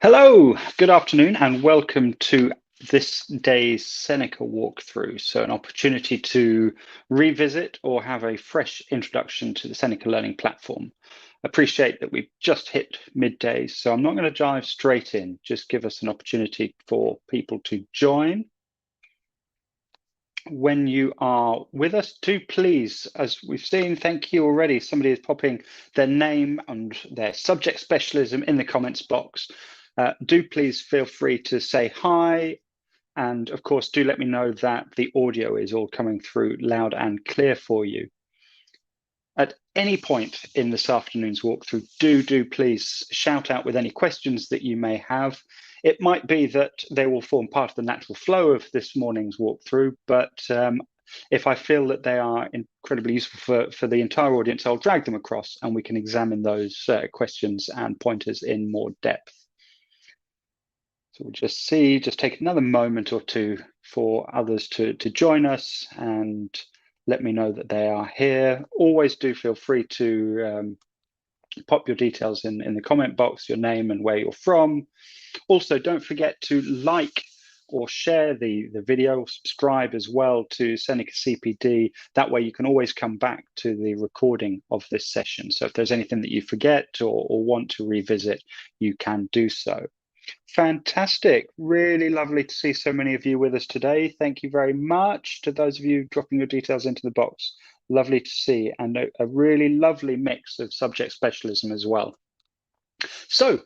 Hello, good afternoon, and welcome to this day's Seneca walkthrough. So, an opportunity to revisit or have a fresh introduction to the Seneca Learning Platform. Appreciate that we've just hit midday, so I'm not going to dive straight in, just give us an opportunity for people to join. When you are with us, do please, as we've seen, thank you already. Somebody is popping their name and their subject specialism in the comments box. Do please feel free to say hi. And of course, do let me know that the audio is all coming through loud and clear for you. At any point in this afternoon's walkthrough, do please shout out with any questions that you may have. It might be that they will form part of the natural flow of this morning's walkthrough, but if I feel that they are incredibly useful for the entire audience, I'll drag them across and we can examine those questions and pointers in more depth. So we'll just take another moment or two for others to join us and let me know that they are here. Always do feel free to pop your details in the comment box, your name and where you're from. Also, don't forget to like or share the video, subscribe as well to Seneca CPD. That way you can always come back to the recording of this session. So if there's anything that you forget or want to revisit, you can do so. Fantastic. Really lovely to see so many of you with us today. Thank you very much to those of you dropping your details into the box. Lovely to see, and a really lovely mix of subject specialism as well. So,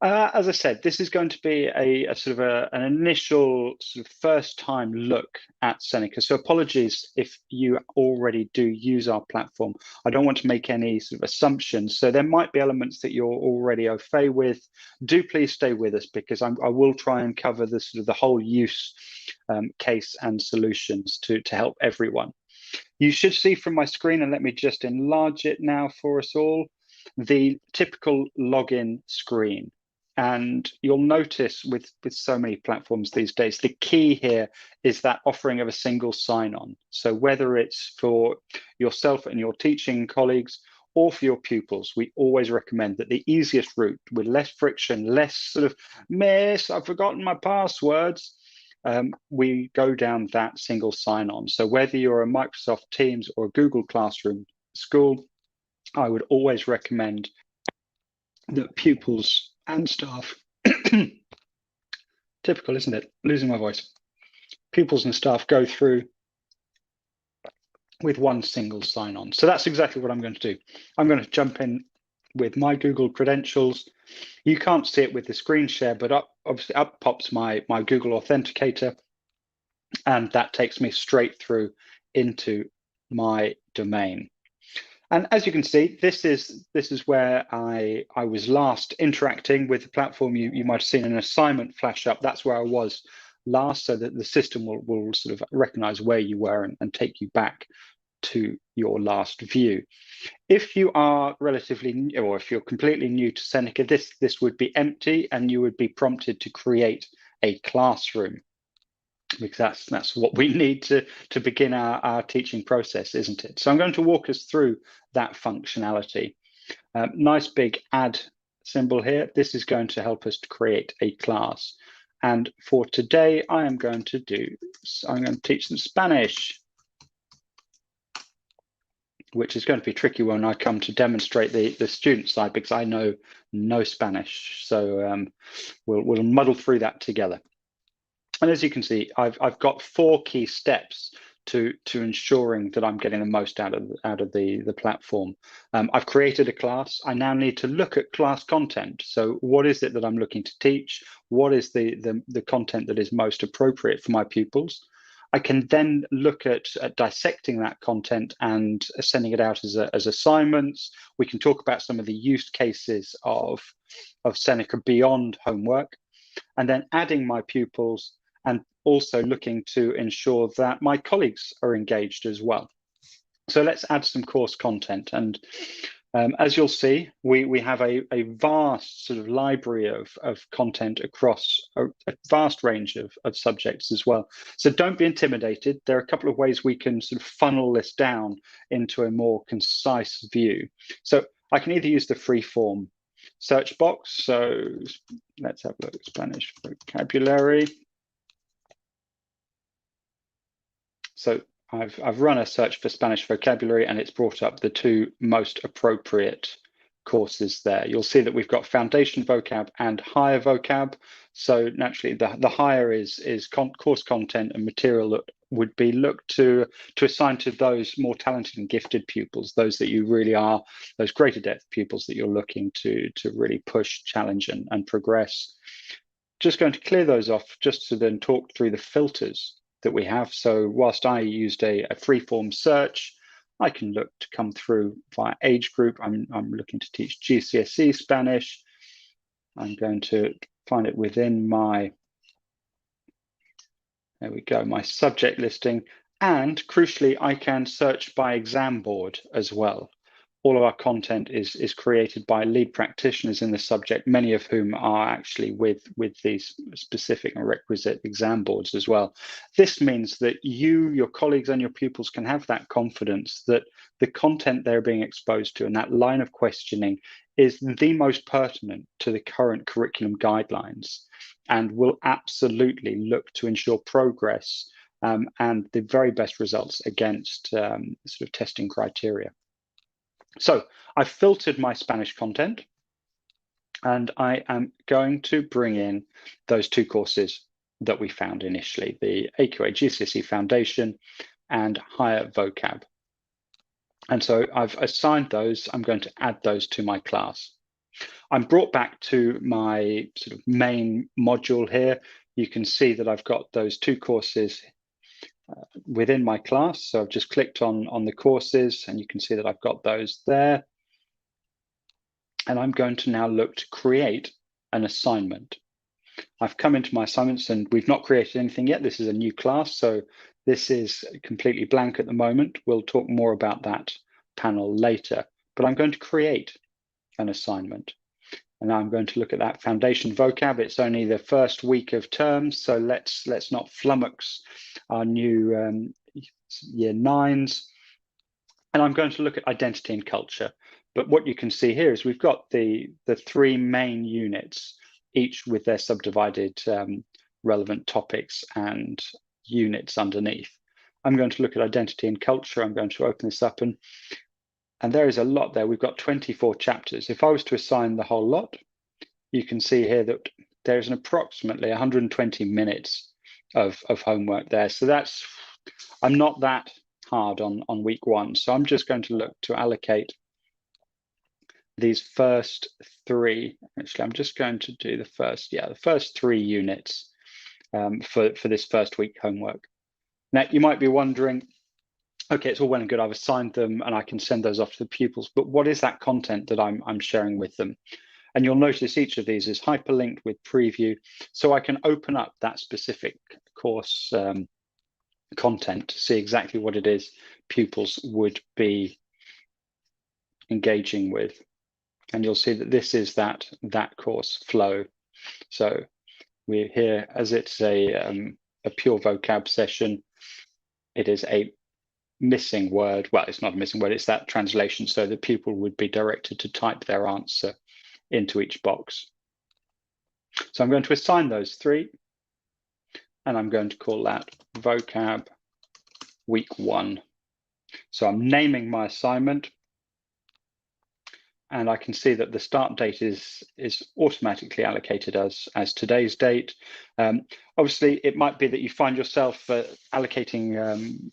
as I said, this is going to be a sort of an initial sort of first time look at Seneca. So apologies if you already do use our platform. I don't want to make any sort of assumptions. So there might be elements that you're already au fait with. Do please stay with us because I will try and cover the sort of the whole use case and solutions to help everyone. You should see from my screen, and let me just enlarge it now for us all, the typical login screen. And you'll notice with so many platforms these days, the key here is that offering of a single sign-on. So whether it's for yourself and your teaching colleagues or for your pupils, we always recommend that the easiest route with less friction, less sort of miss, I've forgotten my passwords, we go down that single sign-on. So whether you're a Microsoft Teams or a Google Classroom school, I would always recommend that pupils and staff, typical, isn't it? Losing my voice. Pupils and staff go through with one single sign-on. So that's exactly what I'm going to do. I'm going to jump in with my Google credentials. You can't see it with the screen share, but obviously up pops my Google Authenticator, and that takes me straight through into my domain. And as you can see, this is where I was last interacting with the platform. You might have seen an assignment flash up. That's where I was last, so that the system will sort of recognize where you were and take you back to your last view. If you are relatively new, or if you're completely new to Seneca, this would be empty and you would be prompted to create a classroom, because that's what we need to begin our teaching process, isn't it? So I'm going to walk us through that functionality. Nice big add symbol here. This is going to help us to create a class. And for today, I'm going to teach them Spanish, which is going to be tricky when I come to demonstrate the student side, because I know no Spanish. So we'll muddle through that together. And as you can see, I've got 4 key steps to ensuring that I'm getting the most out of the platform. I've created a class. I now need to look at class content. So what is it that I'm looking to teach? What is the content that is most appropriate for my pupils? I can then look at dissecting that content and sending it out as assignments. We can talk about some of the use cases of Seneca beyond homework, and then adding my pupils, and also looking to ensure that my colleagues are engaged as well. So let's add some course content. And as you'll see, we have a vast sort of library of content across a vast range of subjects as well. So don't be intimidated. There are a couple of ways we can sort of funnel this down into a more concise view. So I can either use the free form search box. So let's have a look at Spanish vocabulary. So I've run a search for Spanish vocabulary, and it's brought up the two most appropriate courses there. You'll see that we've got foundation vocab and higher vocab. So naturally, the higher is course content and material that would be looked to assign to those more talented and gifted pupils, those that you really are, those greater depth pupils that you're looking to really push, challenge, and progress. Just going to clear those off just to then talk through the filters that we have. So whilst I used a free-form search, I can look to come through via age group. I'm looking to teach GCSE Spanish. I'm going to find it within my, there we go, my subject listing. And crucially, I can search by exam board as well. All of our content is created by lead practitioners in the subject, many of whom are actually with these specific and requisite exam boards as well. This means that you, your colleagues, and your pupils can have that confidence that the content they're being exposed to and that line of questioning is the most pertinent to the current curriculum guidelines and will absolutely look to ensure progress and the very best results against sort of testing criteria. So I've filtered my Spanish content, and I am going to bring in those two courses that we found initially, the AQA GCSE Foundation and Higher Vocab. And so I've assigned those. I'm going to add those to my class. I'm brought back to my sort of main module here. You can see that I've got those two courses within my class. So I've just clicked on the courses, and you can see that I've got those there. And I'm going to now look to create an assignment. I've come into my assignments, and we've not created anything yet. This is a new class, so this is completely blank at the moment. We'll talk more about that panel later, but I'm going to create an assignment. And I'm going to look at that foundation vocab. It's only the first week of term, so let's not flummox our new year 9s. And I'm going to look at identity and culture. But what you can see here is we've got the three main units, each with their subdivided relevant topics and units underneath. I'm going to look at identity and culture. I'm going to open this up, and there is a lot there. We've got 24 chapters. If I was to assign the whole lot, you can see here that there's an approximately 120 minutes of homework there. So that's, I'm not that hard on week 1. So I'm just going to look to allocate these first 3. Actually, I'm just going to do the first 3 units for this first week homework. Now, you might be wondering, okay, it's all well and good. I've assigned them and I can send those off to the pupils, but what is that content that I'm sharing with them? And you'll notice each of these is hyperlinked with preview, so I can open up that specific course content to see exactly what it is pupils would be engaging with. And you'll see that this is that course flow. So we're here, as it's a pure vocab session, it is a missing word. Well, it's not a missing word, it's that translation. So the pupil would be directed to type their answer into each box. So I'm going to assign those 3, and I'm going to call that vocab week 1. So I'm naming my assignment, and I can see that the start date is automatically allocated as today's date. Obviously, it might be that you find yourself allocating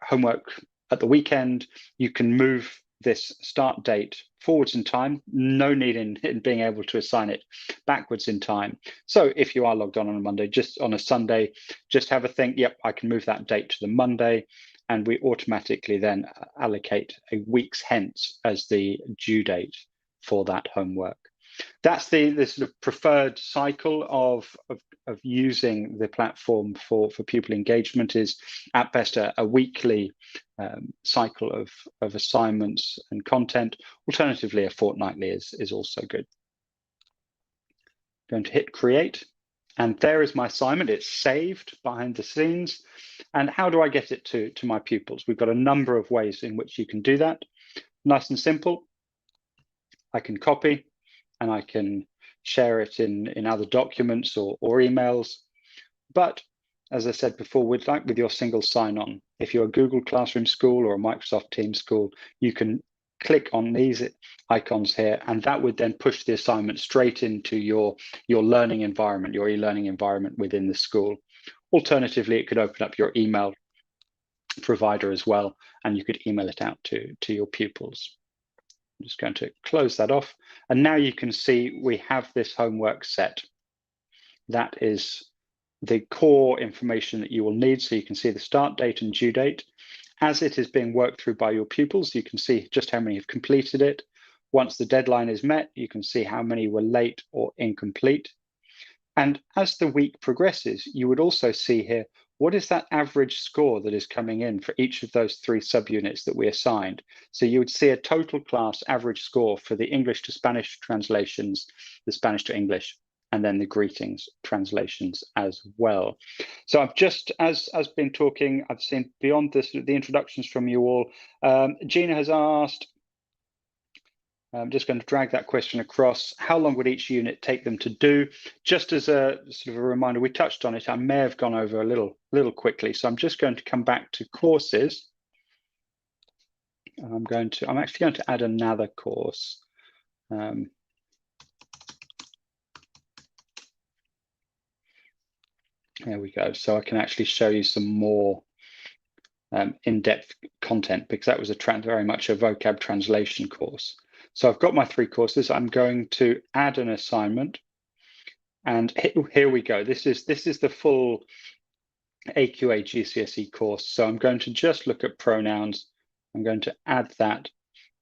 homework at the weekend. You can move this start date forwards in time. No need in being able to assign it backwards in time. So if you are logged on a Monday, just on a Sunday, just have a think, yep, I can move that date to the Monday, and we automatically then allocate a week's hence as the due date for that homework. That's the sort of preferred cycle of using the platform for pupil engagement, is at best a weekly cycle of assignments and content. Alternatively, a fortnightly is also good. Going to hit create, and there is my assignment. It's saved behind the scenes. And how do I get it to my pupils? We've got a number of ways in which you can do that. Nice and simple. I can copy and I can share it in other documents or emails. But as I said before, with your single sign-on, if you're a Google Classroom school or a Microsoft Teams school, you can click on these icons here, and that would then push the assignment straight into your learning environment, your e-learning environment within the school. Alternatively, it could open up your email provider as well, and you could email it out to your pupils. I'm just going to close that off, and now you can see we have this homework set. That is the core information that you will need. So you can see the start date and due date. As it is being worked through by your pupils, you can see just how many have completed it. Once the deadline is met, you can see how many were late or incomplete. And as the week progresses, you would also see here, what is that average score that is coming in for each of those 3 subunits that we assigned? So you would see a total class average score for the English to Spanish translations, the Spanish to English, and then the greetings translations as well. So I've just, as been talking, I've seen beyond this, the introductions from you all. Gina has asked, I'm just going to drag that question across. How long would each unit take them to do? Just as a sort of a reminder, we touched on it. I may have gone over a little quickly, so I'm just going to come back to courses. I'm actually going to add another course. There we go. So I can actually show you some more in-depth content, because that was very much a vocab translation course. So I've got my 3 courses. I'm going to add an assignment, and here we go. This is the full AQA GCSE course. So I'm going to just look at pronouns. I'm going to add that,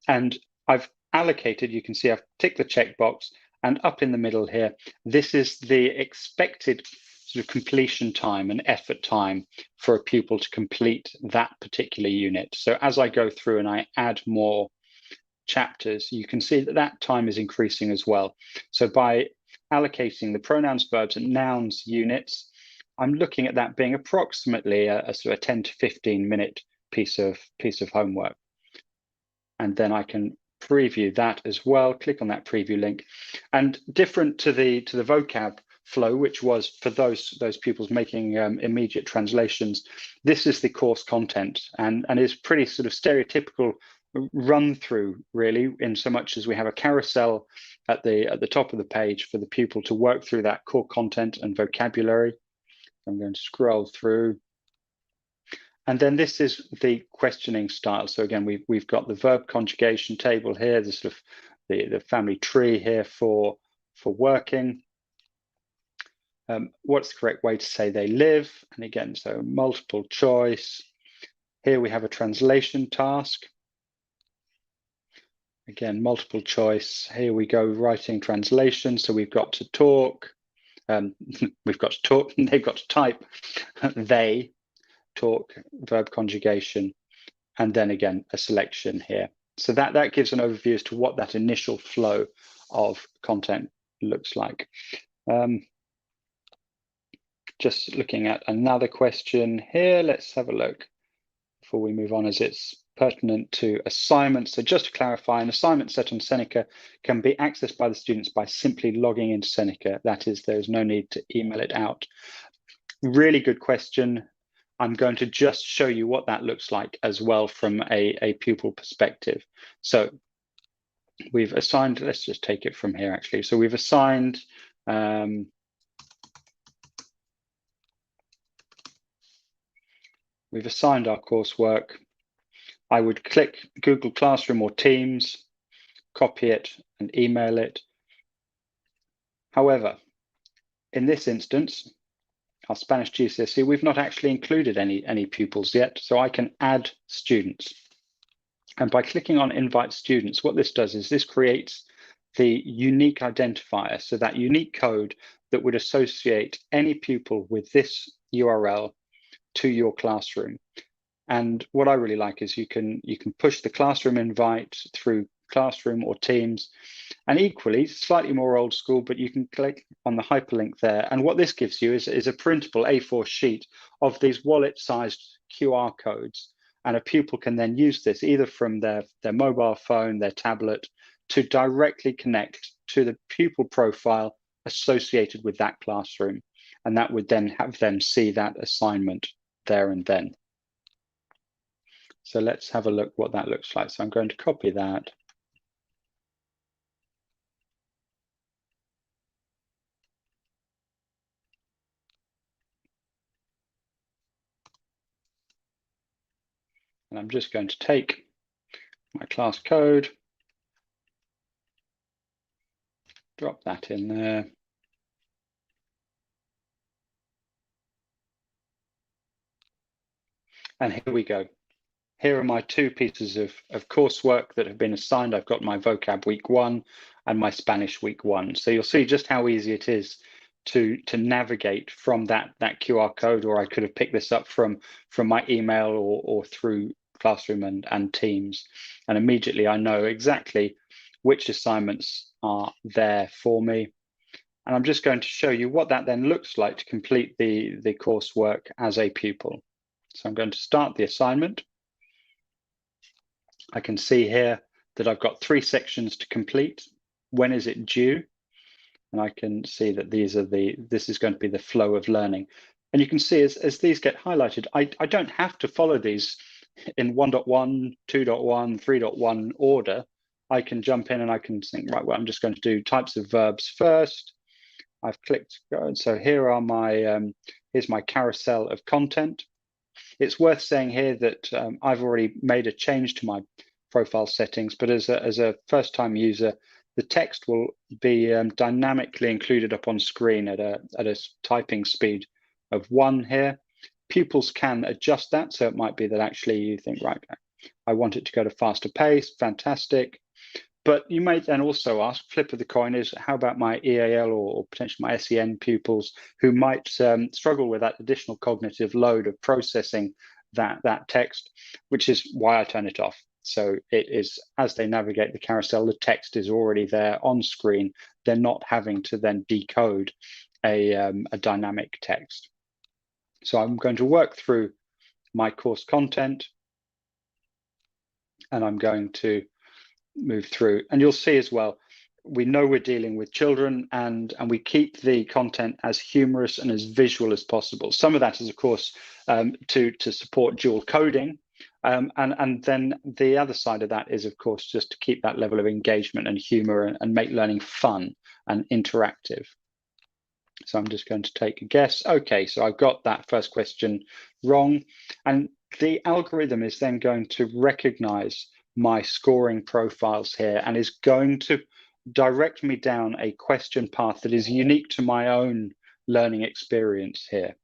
and I've allocated. You can see I've ticked the checkbox, and up in the middle here, this is the expected sort of completion time and effort time for a pupil to complete that particular unit. So as I go through and I add more chapters, you can see that that time is increasing as well. So by allocating the pronouns, verbs, and nouns units, I'm looking at that being approximately a sort of 10 to 15 minute piece of homework. And then I can preview that as well. Click on that preview link. And different to the vocab flow, which was for those pupils making immediate translations, this is the course content, and is pretty sort of stereotypical run through, really, in so much as we have a carousel at the top of the page for the pupil to work through that core content and vocabulary. I'm going to scroll through, and then this is the questioning style. So again, we've got the verb conjugation table here, the sort of the family tree here for working. What's the correct way to say they live? And again, so multiple choice. Here we have a translation task. Again, multiple choice. Here we go, writing translation. So we've got to talk. We've got to talk, and they've got to type. They talk, verb conjugation, and then again, a selection here. So that gives an overview as to what that initial flow of content looks like. Just looking at another question here. Let's have a look before we move on, as it's pertinent to assignments. So just to clarify, an assignment set on Seneca can be accessed by the students by simply logging into Seneca. That is, there's no need to email it out. Really good question. I'm going to just show you what that looks like as well from a pupil perspective. So we've assigned, let's just take it from here actually. So we've assigned our coursework. I would click Google Classroom or Teams, copy it and email it. However, in this instance, our Spanish GCSE, we've not actually included any pupils yet, so I can add students. And by clicking on Invite Students, what this does is this creates the unique identifier, so that unique code that would associate any pupil with this URL to your classroom. And what I really like is you can push the classroom invite through Classroom or Teams, and equally slightly more old school, but you can click on the hyperlink there. And what this gives you is a printable A4 sheet of these wallet-sized QR codes, and a pupil can then use this either from their mobile phone, their tablet, to directly connect to the pupil profile associated with that classroom. And that would then have them see that assignment there and then. So let's have a look what that looks like. So I'm going to copy that. And I'm just going to take my class code, drop that in there. And here we go. Here are my two pieces of coursework that have been assigned. I've got my vocab week 1 and my Spanish week 1. So you'll see just how easy it is to navigate from that QR code, or I could have picked this up from my email or through Classroom and Teams. And immediately I know exactly which assignments are there for me. And I'm just going to show you what that then looks like to complete the coursework as a pupil. So I'm going to start the assignment. I can see here that I've got 3 sections to complete. When is it due? And I can see that this is going to be the flow of learning. And you can see as these get highlighted, I don't have to follow these in 1.1, 2.1, 3.1 order. I can jump in and I can think, right, well, I'm just going to do types of verbs first. I've clicked go. So here are my, here's my carousel of content. It's worth saying here that I've already made a change to my profile settings, but as a first-time user, the text will be dynamically included up on screen at a typing speed of 1 here. Pupils can adjust that, so it might be that actually you think, right, I want it to go to faster pace, fantastic. But you may then also ask, flip of the coin is, how about my EAL or potentially my SEN pupils who might struggle with that additional cognitive load of processing that text, which is why I turn it off. So it is, as they navigate the carousel, the text is already there on screen. They're not having to then decode a dynamic text. So I'm going to work through my course content, and I'm going to move through, and you'll see as well, we know we're dealing with children, and we keep the content as humorous and as visual as possible. Some of that is, of course, to support dual coding, and then the other side of that is, of course, just to keep that level of engagement and humor and make learning fun and interactive. So I'm just going to take a guess. Okay, so I've got that first question wrong, and the algorithm is then going to recognize my scoring profiles here and is going to direct me down a question path that is unique to my own learning experience here.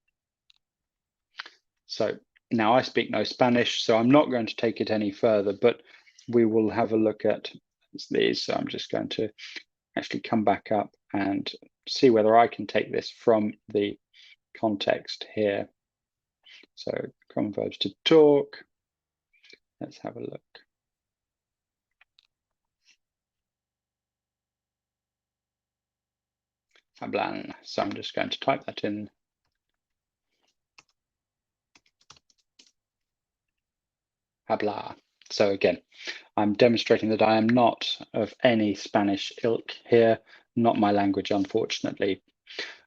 So now I speak no Spanish, so I'm not going to take it any further, but we will have a look at these. So I'm just going to actually come back up and see whether I can take this from the context here. So common verbs to talk. Let's have a look. Hablan. So I'm just going to type that in. Habla. So again, I'm demonstrating that I am not of any Spanish ilk here, not my language, unfortunately.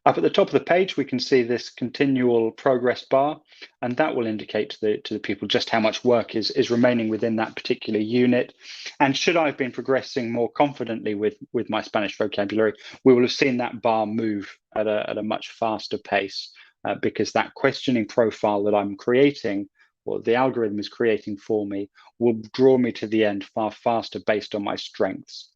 Up at the top of the page, we can see this continual progress bar, and that will indicate to the people just how much work is remaining within that particular unit. And should I have been progressing more confidently with my Spanish vocabulary, we will have seen that bar move at a much faster pace because that questioning profile that I'm creating, or the algorithm is creating for me, will draw me to the end far faster based on my strengths.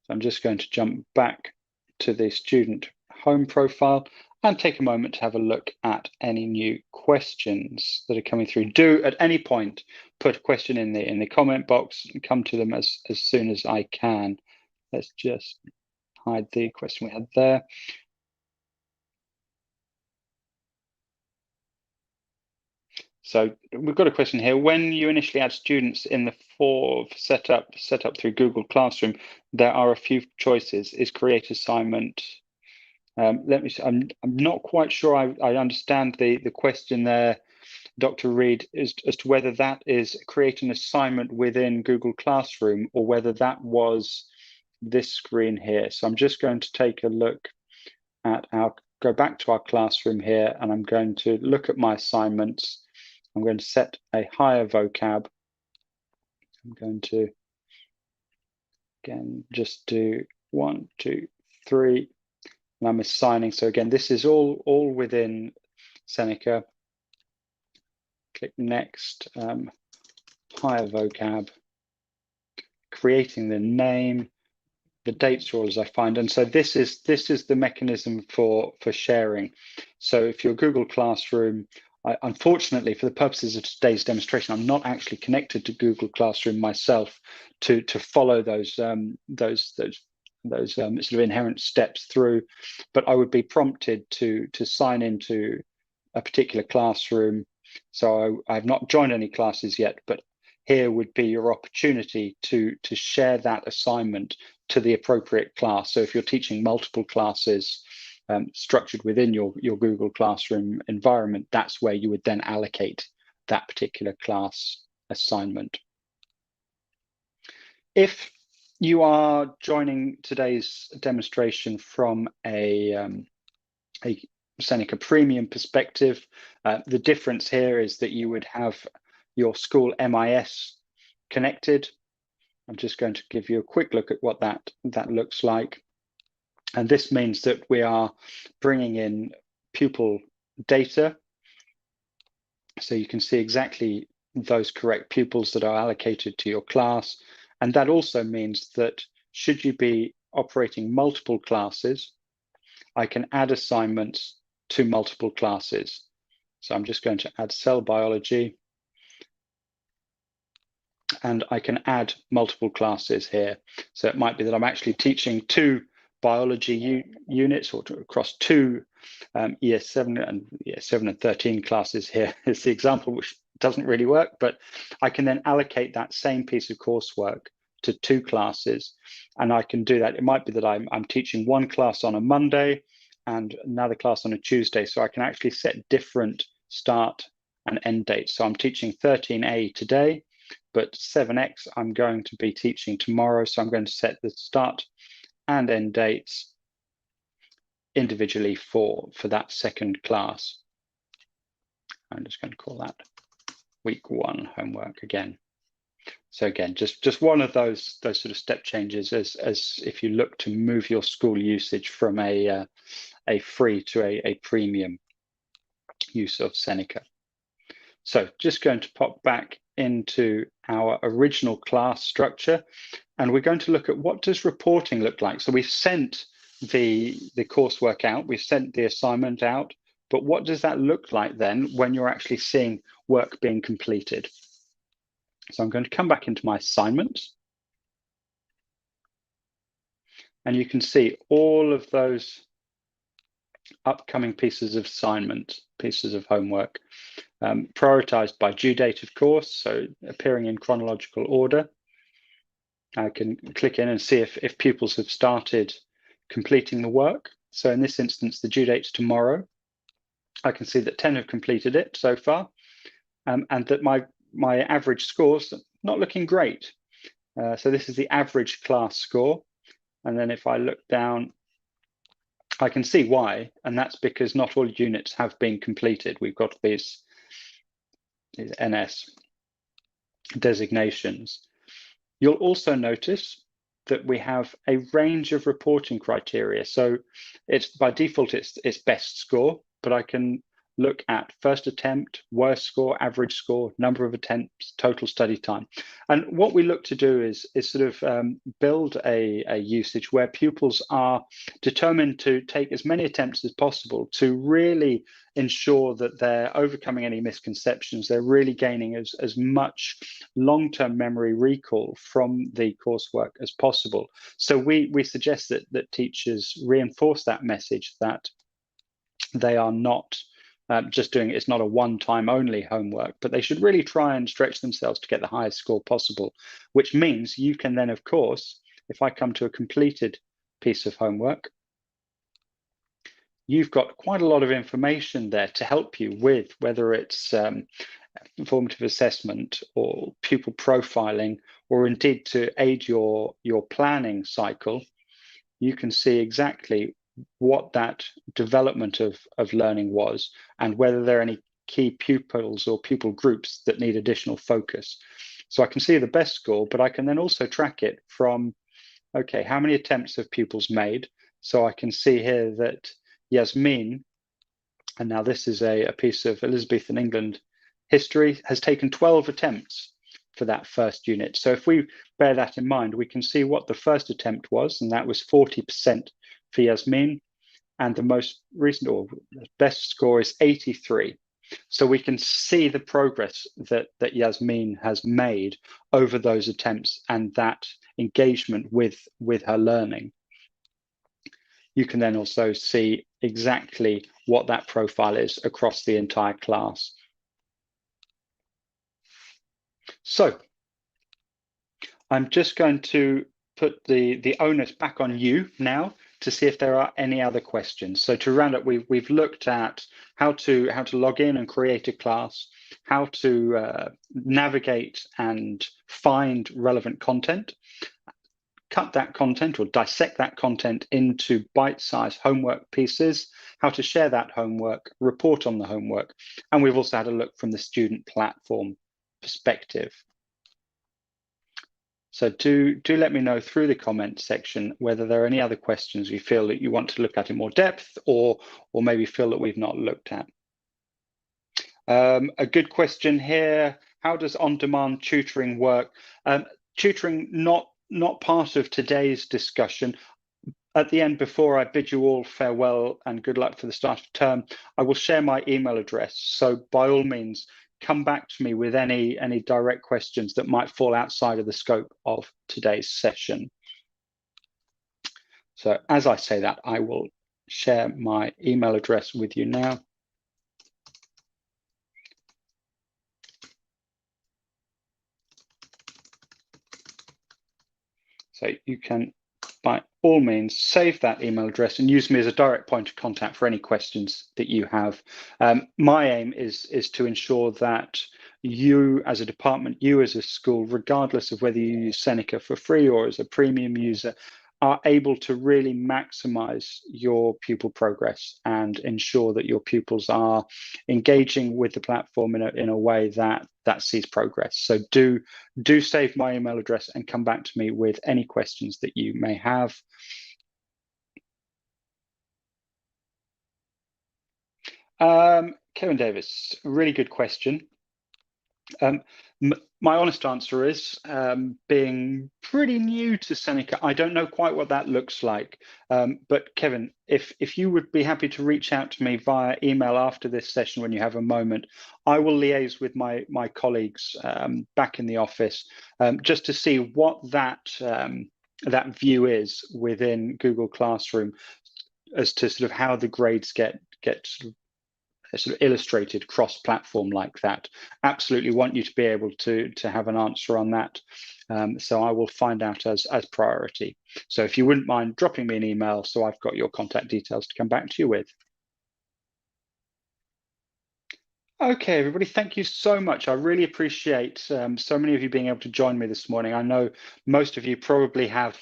So I'm just going to jump back to the student home profile and take a moment to have a look at any new questions that are coming through. Do at any point put a question in the comment box and come to them as soon as I can. Let's just hide the question we had there. So we've got a question here. When you initially add students in the set up through Google Classroom, there are a few choices. Is create assignment? Let me see. I'm not quite sure I understand the question there, Dr. Reed, as to whether that is create an assignment within Google Classroom or whether that was this screen here. So I'm just going to take a look at go back to our classroom here, and I'm going to look at my assignments. I'm going to set a higher vocab. I'm going to, again, just do 1, 2, 3, and I'm assigning. So again, this is all within Seneca. Click next, higher vocab, creating the name, the dates are all as I find. And so this is the mechanism for sharing. So if you're Google Classroom, unfortunately, for the purposes of today's demonstration, I'm not actually connected to Google Classroom myself to follow those sort of inherent steps through, but I would be prompted to sign into a particular classroom. So I've not joined any classes yet, but here would be your opportunity to share that assignment to the appropriate class. So if you're teaching multiple classes structured within your Google Classroom environment, that's where you would then allocate that particular class assignment. If you are joining today's demonstration from a Seneca Premium perspective, the difference here is that you would have your school MIS connected. I'm just going to give you a quick look at what that looks like. And this means that we are bringing in pupil data. So you can see exactly those correct pupils that are allocated to your class. And that also means that should you be operating multiple classes, I can add assignments to multiple classes. So I'm just going to add cell biology, and I can add multiple classes here. So it might be that I'm actually teaching 2 biology units, or across 2 year 7 and 13 classes. Here is the example, which doesn't really work, but I can then allocate that same piece of coursework to 2 classes, and I can do that. It might be that I'm teaching 1 class on a Monday and another class on a Tuesday, so I can actually set different start and end dates. So I'm teaching 13A today, but 7X I'm going to be teaching tomorrow, so I'm going to set the start and end dates individually for that second class. I'm just going to call that week 1 homework again. So again, just one of those sort of step changes as if you look to move your school usage from a free to a premium use of Seneca. So just going to pop back into our original class structure, and we're going to look at what does reporting look like. So we've sent the coursework out, we've sent the assignment out, but what does that look like then when you're actually seeing work being completed? So I'm going to come back into my assignments, and you can see all of those upcoming pieces of assignment, pieces of homework, prioritized by due date, of course, so appearing in chronological order. I can click in and see if pupils have started completing the work. So in this instance, the due date's tomorrow. I can see that 10 have completed it so far, and that my average score's not looking great. So this is the average class score. And then if I look down, I can see why, and that's because not all units have been completed. We've got these NS designations. You'll also notice that we have a range of reporting criteria. So it's by default, it's best score, but I can look at first attempt, worst score, average score, number of attempts, total study time. And what we look to do is sort of build a usage where pupils are determined to take as many attempts as possible to really ensure that they're overcoming any misconceptions. They're really gaining as much long-term memory recall from the coursework as possible. So we suggest that teachers reinforce that message that they are not just doing it. It's not a one-time only homework, but they should really try and stretch themselves to get the highest score possible, which means you can then, of course, if I come to a completed piece of homework, you've got quite a lot of information there to help you with whether it's formative assessment or pupil profiling or indeed to aid your planning cycle, you can see exactly what that development of learning was and whether there are any key pupils or pupil groups that need additional focus. So I can see the best score, but I can then also track it from, okay, how many attempts have pupils made? So I can see here that Yasmin, and now this is a piece of Elizabethan England history, has taken 12 attempts for that first unit. So if we bear that in mind, we can see what the first attempt was, and that was 40% for Yasmin, and the most recent or best score is 83. So we can see the progress that Yasmin has made over those attempts and that engagement with her learning. You can then also see exactly what that profile is across the entire class. So I'm just going to put the onus back on you now to see if there are any other questions. So to round up, we've looked at how to log in and create a class, how to navigate and find relevant content, cut that content or dissect that content into bite-sized homework pieces, how to share that homework, report on the homework, and we've also had a look from the student platform perspective. So do let me know through the comment section whether there are any other questions you feel that you want to look at in more depth, or maybe feel that we've not looked at. A good question here: how does on-demand tutoring work? Tutoring not part of today's discussion. At the end, before I bid you all farewell and good luck for the start of term, I will share my email address. So by all means, come back to me with any direct questions that might fall outside of the scope of today's session. So as I say that, I will share my email address with you now. So you can, by all means, save that email address and use me as a direct point of contact for any questions that you have. My aim is to ensure that you as a department, you as a school, regardless of whether you use Seneca for free or as a premium user, are able to really maximize your pupil progress and ensure that your pupils are engaging with the platform in a way that sees progress. So do save my email address and come back to me with any questions that you may have. Kevin Davis, really good question. My honest answer is, being pretty new to Seneca, I don't know quite what that looks like. But Kevin, if you would be happy to reach out to me via email after this session when you have a moment, I will liaise with my colleagues back in the office just to see what that view is within Google Classroom as to sort of how the grades get sort of illustrated cross-platform like that. Absolutely want you to be able to have an answer on that. So I will find out as priority. So if you wouldn't mind dropping me an email, so I've got your contact details to come back to you with. Okay, everybody, thank you so much. I really appreciate so many of you being able to join me this morning. I know most of you probably have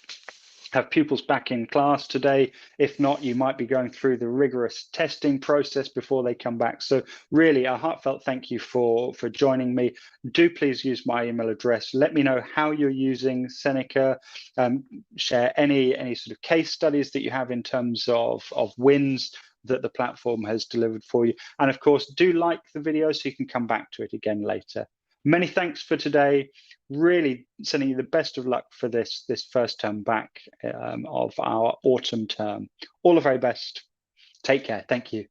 pupils back in class today. If not, you might be going through the rigorous testing process before they come back. So really a heartfelt thank you for joining me. Do please use my email address. Let me know how you're using Seneca. Share any sort of case studies that you have in terms of wins that the platform has delivered for you. And of course, do like the video so you can come back to it again later. Many thanks for today. Really sending you the best of luck for this first term back of our autumn term. All the very best. Take care. Thank you.